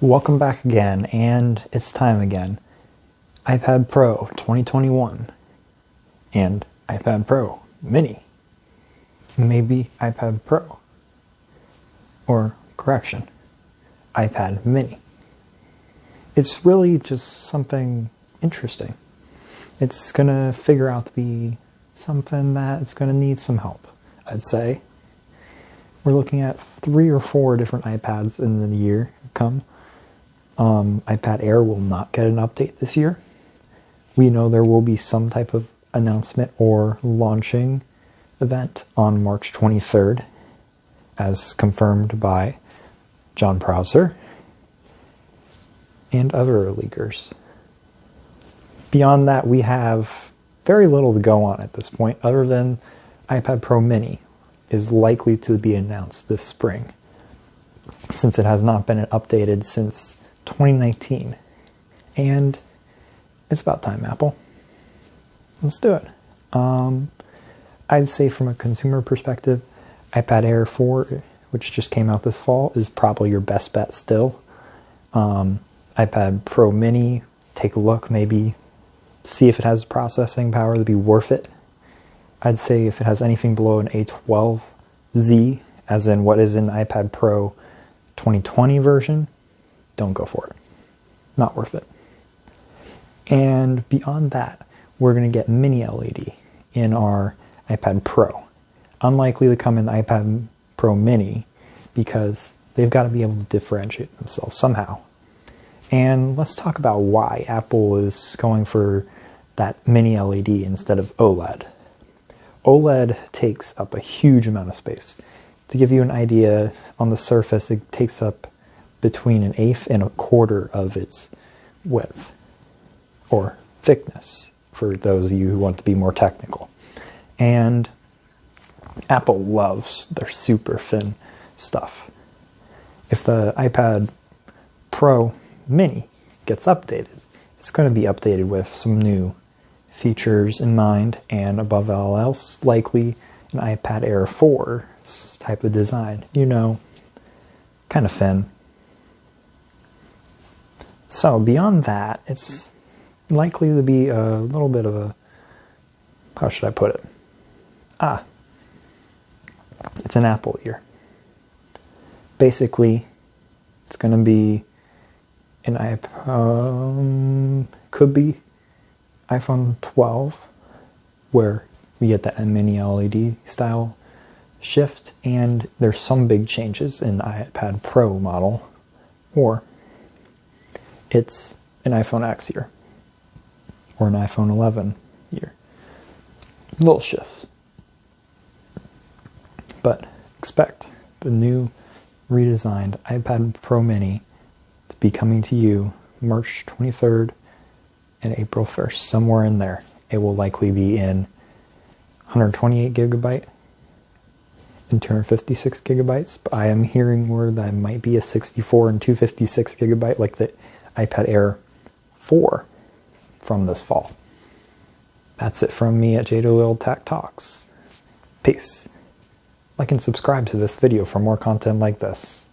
Welcome back again, and it's time again. iPad Pro 2021 and iPad Pro Mini. Maybe iPad Pro. Or, correction, iPad Mini. It's really just something interesting. It's going to figure out to be something that's going to need some help, I'd say. We're looking at 3 or 4 different iPads in the year to come. iPad Air will not get an update this year. We know there will be some type of announcement or launching event on March 23rd, as confirmed by Jon Prosser and other leakers. Beyond that, we have very little to go on at this point, other than iPad Pro Mini is likely to be announced this spring, since it has not been updated since 2019. And it's about time, Apple. Let's do it. I'd say from a consumer perspective, iPad Air 4, which just came out this fall, is probably your best bet still. iPad Pro Mini, take a look, maybe see if it has processing power to be worth it. I'd say if it has anything below an A12Z, as in what is in the iPad Pro 2020 version, don't go for it. Not worth it. And beyond that, we're going to get mini LED in our iPad Pro. Unlikely to come in the iPad Pro Mini because they've got to be able to differentiate themselves somehow. And let's talk about why Apple is going for that mini LED instead of OLED. OLED takes up a huge amount of space. To give you an idea, on the surface, it takes up between 1/8 and 1/4 of its width, or thickness, for those of you who want to be more technical. And Apple loves their super thin stuff. If the iPad Pro Mini gets updated, it's going to be updated with some new features in mind, and above all else, likely an iPad Air 4 type of design. You know, kind of thin. So beyond that, it's likely to be a little bit of a, how should I put it? It's an Apple year. Basically, it's going to be an iPhone, could be iPhone 12, where we get that mini LED style shift, and there's some big changes in the iPad Pro model, or it's an iPhone X year, or an iPhone 11 year. Little shifts. But expect the new redesigned iPad Pro Mini to be coming to you March 23rd and April 1st, somewhere in there. It will likely be in 128 gigabyte and 256 gigabytes, but I am hearing word that it might be a 64 and 256 gigabyte like the iPad Air 4 from this fall. That's it from me at Little Tech Talks. Peace. Like and subscribe to this video for more content like this.